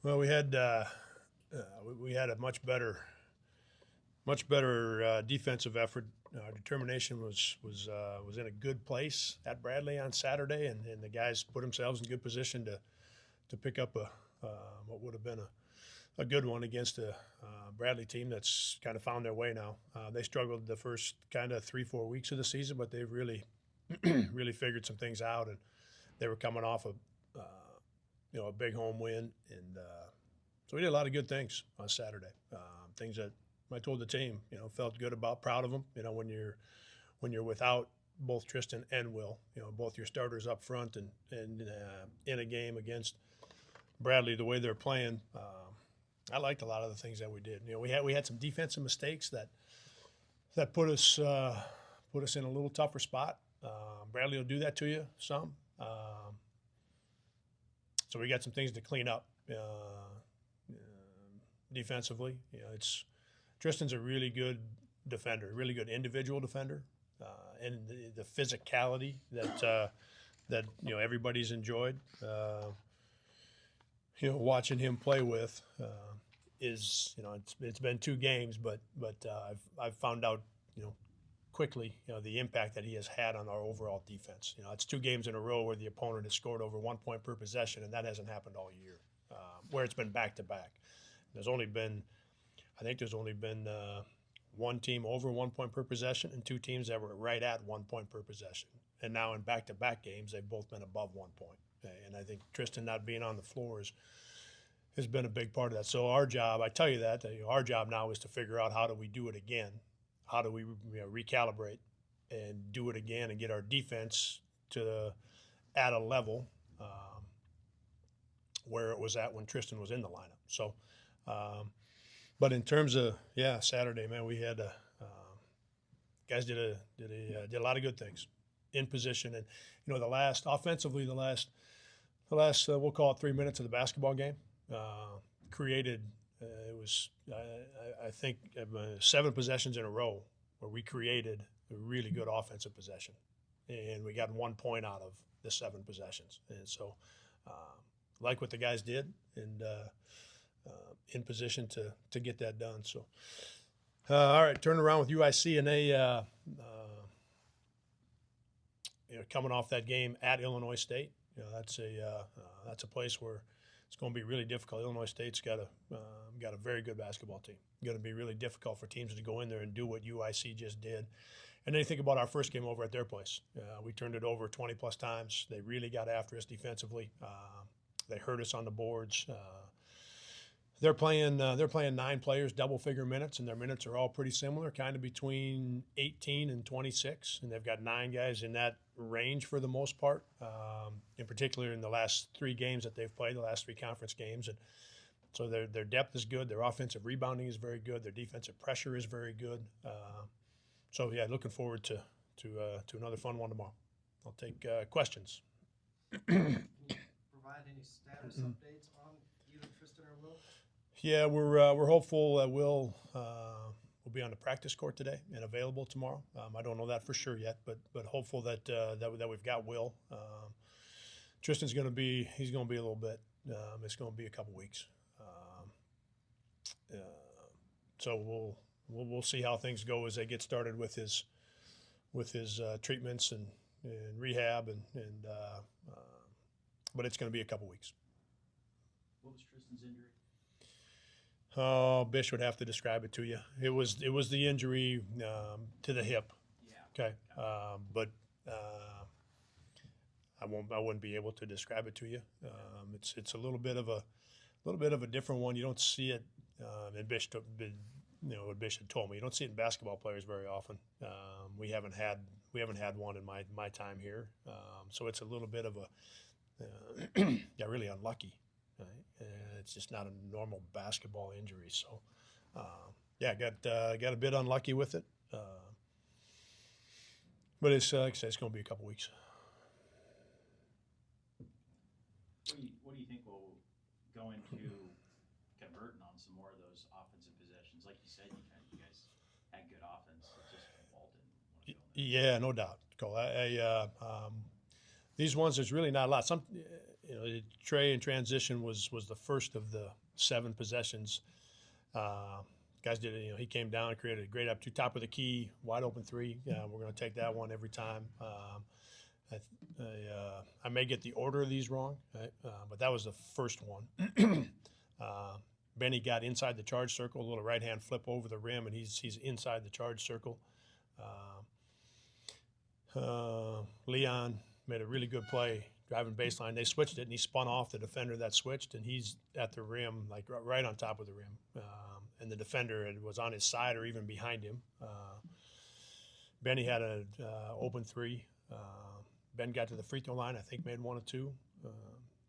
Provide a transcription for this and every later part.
Well, we had a much better defensive effort. Our determination was in a good place at Bradley on Saturday, and the guys put themselves in good position to pick up what would have been a good one against a Bradley team that's kind of found their way now. They struggled the first kind of 3-4 weeks of the season, but they've really really figured some things out, and they were coming off a big home win, and so we did a lot of good things on Saturday. Things that I told the team, felt good about, proud of them. When you're without both Tristan and Will, both your starters up front, and in a game against Bradley, the way they're playing, I liked a lot of the things that we did. We had some defensive mistakes that put us in a little tougher spot. Bradley will do that to you some. So we got some things to clean up defensively. Tristan's a really good defender, really good individual defender, and the physicality that everybody's enjoyed. Watching him play with is it's been 2 games, but I've found out quickly the impact that he has had on our overall defense. It's 2 games in a row where the opponent has scored over 1 point per possession, and that hasn't happened all year. Where it's been back to back. I think there's only been 1 team over 1 point per possession and 2 teams that were right at 1 point per possession. And now in back-to-back games, they've both been above 1 point. And I think Tristan not being on the floor has been a big part of that. So our job, I tell you that, our job now is to figure out how do we do it again. How do we recalibrate and do it again and get our defense at a level where it was at when Tristan was in the lineup. So, but in terms of Saturday, man, we had guys did a lot of good things in position, and the last we'll call it 3 minutes of the basketball game created. It was I think 7 possessions in a row where we created a really good offensive possession, and we got 1 point out of the 7 possessions, and so like what the guys did, and in position to get that done. So, all right, turn around with UIC, and they coming off that game at Illinois State. That's a place where it's going to be really difficult. Illinois State's got a very good basketball team. Going to be really difficult for teams to go in there and do what UIC just did. And then you think about our first game over at their place. We turned it over 20 plus times. They really got after us defensively. They hurt us on the boards. They're playing 9 players, double-figure minutes, and their minutes are all pretty similar, kind of between 18 and 26, and they've got 9 guys in that range for the most part, in particular in the last 3 games that they've played, the last 3 conference games. And so their depth is good, their offensive rebounding is very good, their defensive pressure is very good. So, looking forward to another fun one tomorrow. I'll take questions. Can you provide any status updates on either Tristan or Will? Yeah, we're hopeful that Will be on the practice court today and available tomorrow. I don't know that for sure yet, but hopeful that we've got Will. Tristan's going to be a little bit. It's going to be a couple weeks. So we'll see how things go as they get started with his treatments and rehab and but it's going to be a couple weeks. What was Tristan's injury? Oh, Bish would have to describe it to you. It was the injury to the hip. Yeah. Okay. But I wouldn't be able to describe it to you. It's a little bit of a different one. You don't see it. And Bish, what Bish had told me, you don't see it in basketball players very often. We haven't had one in my time here. So it's a little bit of a really unlucky. Right? It's just not a normal basketball injury. So, got a bit unlucky with it. But it's like I said, it's going to be a couple weeks. What do you think will go into converting on some more of those offensive possessions? Like you said, you guys had good offense. It just the ball didn't want to go in there. Yeah, no doubt, Cole. These ones, there's really not a lot. Trey in transition was the first of the 7 possessions. Guys did it. He came down and created a great up to top of the key, wide open 3. We're going to take that one every time. I may get the order of these wrong, right? But that was the first one. Benny got inside the charge circle, a little right hand flip over the rim, and he's inside the charge circle. Leon made a really good play driving baseline. They switched it, and he spun off the defender that switched, and he's at the rim, like right on top of the rim. And the defender was on his side or even behind him. Benny had an open 3. Ben got to the free throw line, I think made 1 or 2.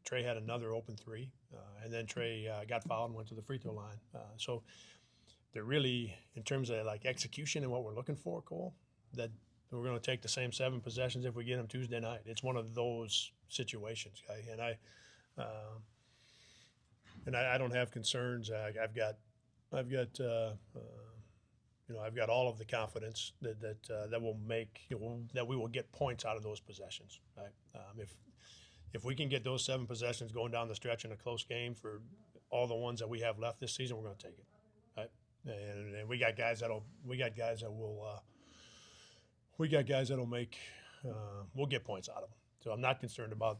Trey had another open 3. And then Trey got fouled and went to the free throw line. So they're really, in terms of like execution and what we're looking for, Cole, that we're going to take the same 7 possessions if we get them Tuesday night. It's one of those situations, and I don't have concerns. I've got all of the confidence that will make that we will get points out of those possessions. Right? If we can get those 7 possessions going down the stretch in a close game for all the ones that we have left this season, we're going to take it. Right? And we got guys that'll make. We'll get points out of them. So I'm not concerned about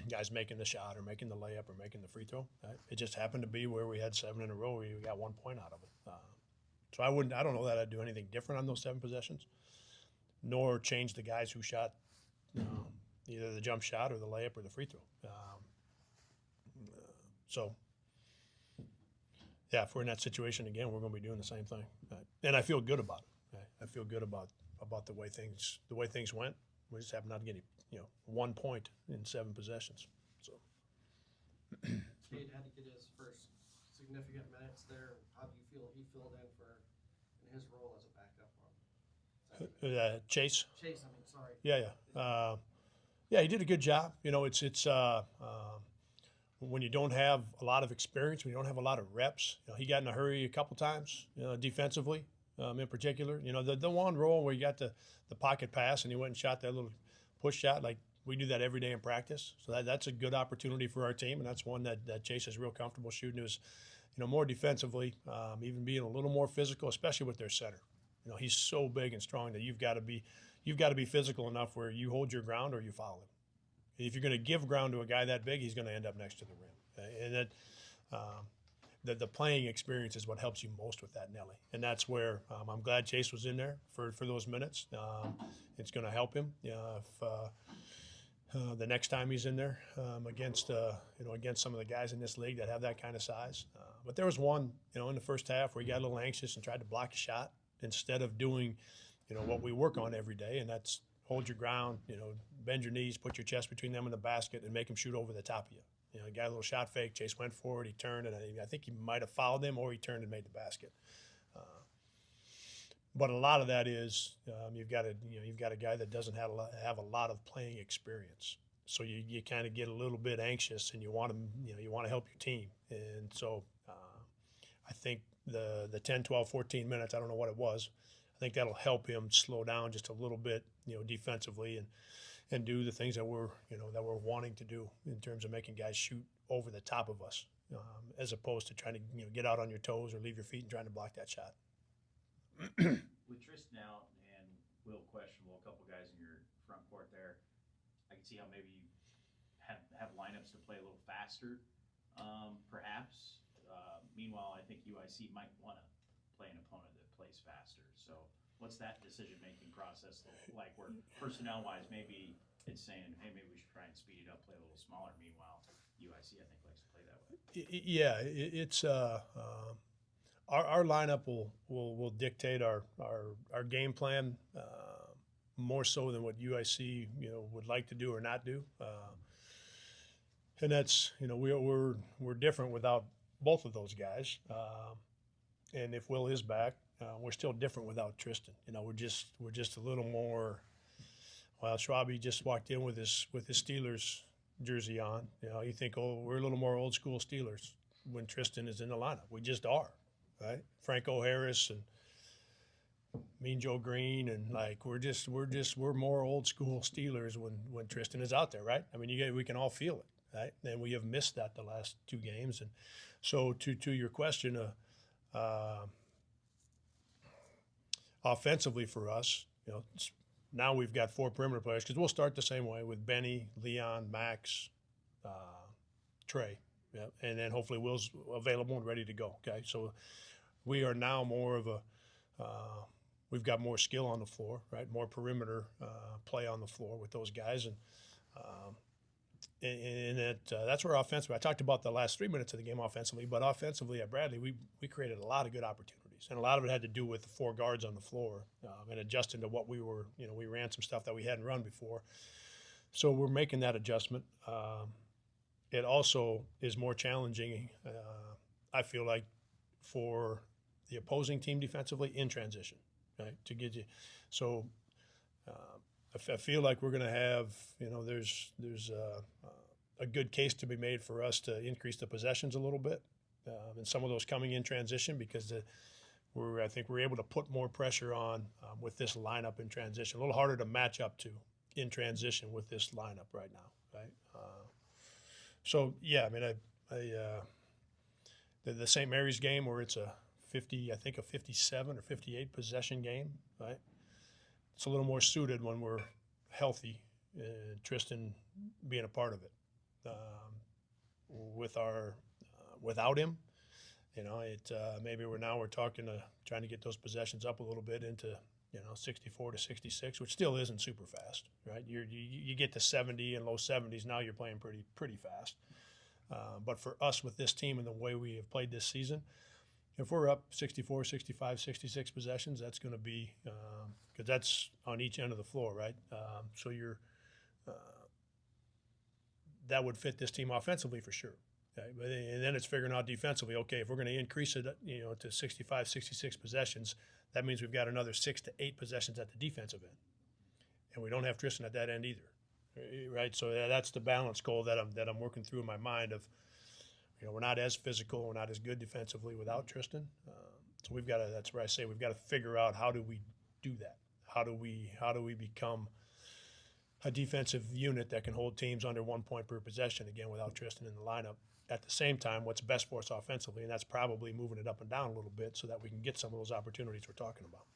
guys making the shot or making the layup or making the free throw. Right? It just happened to be where we had 7 in a row where we got 1 point out of it. So I don't know that I'd do anything different on those 7 possessions, nor change the guys who shot either the jump shot or the layup or the free throw. So yeah, if we're in that situation again, we're going to be doing the same thing, right? And I feel good about it. Right? I feel good about the way things went. We just happen not to get 1 point in 7 possessions. So Cade had to get his first significant minutes there. How do you feel he filled in in his role as a backup on? Chase. Chase, I mean, sorry. Yeah, he did a good job. It's when you don't have a lot of experience, when you don't have a lot of reps. He got in a hurry a couple times defensively, in particular. The one role where you got the pocket pass and he went and shot that little push shot. Like we do that every day in practice. So that's a good opportunity for our team, and that's one that Chase is real comfortable shooting. It was, more defensively, even being a little more physical, especially with their center. He's so big and strong that you've got to be physical enough where you hold your ground or you foul him. If you're going to give ground to a guy that big, he's going to end up next to the rim. And that the playing experience is what helps you most with that, Nelly. And that's where I'm glad Chase was in there for those minutes. It's going to help him if the next time he's in there against some of the guys in this league that have that kind of size. But there was one, in the first half where he got a little anxious and tried to block a shot instead of doing, what we work on every day, and that's hold your ground, bend your knees, put your chest between them and the basket, and make them shoot over the top of you. He got a little shot fake. Chase went forward. He turned, and I think he might have fouled him, or he turned and made the basket. But a lot of that is you've got a guy that doesn't have a lot of playing experience, so you kind of get a little bit anxious, and you want to help your team, and so I think the 10, 12, 14 minutes, I don't know what it was. I think that'll help him slow down just a little bit, defensively, and do the things that we're wanting to do in terms of making guys shoot over the top of us, as opposed to trying to get out on your toes or leave your feet and trying to block that shot. With Tristan out and Will questionable, a couple guys in your front court there, I can see how maybe you have lineups to play a little faster, perhaps. Meanwhile, I think UIC might want to play an opponent that plays faster. So what's that decision-making process like where personnel-wise maybe it's saying, hey, maybe we should try and speed it up, play a little smaller. Meanwhile, UIC, I think, likes to play that way. Yeah, it's our lineup will dictate our game plan more so than what UIC would like to do or not do, and that's we're different without both of those guys, and if Will is back, we're still different without Tristan. We're just a little more. Well, Schwabe just walked in with his Steelers jersey on. You think, we're a little more old school Steelers when Tristan is in the lineup. We just are, right? Franco Harris and Mean Joe Green, and we're more old school Steelers when Tristan is out there, right? I mean, we can all feel it. right? And we have missed that the last 2 games. And so to your question, offensively for us, now we've got 4 perimeter players because we'll start the same way with Benny, Leon, Max, Trey, and then hopefully Will's available and ready to go. Okay, so we are now more of a we've got more skill on the floor, right? More perimeter play on the floor with those guys, and that's where offensively. I talked about the last 3 minutes of the game offensively, but offensively at Bradley, we created a lot of good opportunities, and a lot of it had to do with the 4 guards on the floor and adjusting to what we were. We ran some stuff that we hadn't run before, so we're making that adjustment. It also is more challenging, I feel like, for the opposing team defensively in transition, right? To get you, so I feel like we're going to have, there's a good case to be made for us to increase the possessions a little bit, and some of those coming in transition because I think we're able to put more pressure on with this lineup in transition. A little harder to match up to in transition with this lineup right now, right? So yeah, I mean, the St. Mary's game where it's a 57 or 58 possession game, right? It's a little more suited when we're healthy, Tristan being a part of it. Without him, maybe we're talking trying to get those possessions up a little bit into 64 to 66, which still isn't super fast, right? You get to 70 and low 70s, now you're playing pretty fast. But for us with this team and the way we have played this season, if we're up 64, 65, 66 possessions, that's going to be because that's on each end of the floor, right? So that would fit this team offensively for sure. Okay? And then it's figuring out defensively. Okay, if we're going to increase it, to 65, 66 possessions, that means we've got another 6 to 8 possessions at the defensive end, and we don't have Tristan at that end either, right? So that's the balance goal that I'm working through in my mind of. We're not as physical, we're not as good defensively without Tristan. So we've got to. That's where I say we've got to figure out how do we do that. How do we become a defensive unit that can hold teams under 1 point per possession again without Tristan in the lineup? At the same time, what's best for us offensively, and that's probably moving it up and down a little bit so that we can get some of those opportunities we're talking about.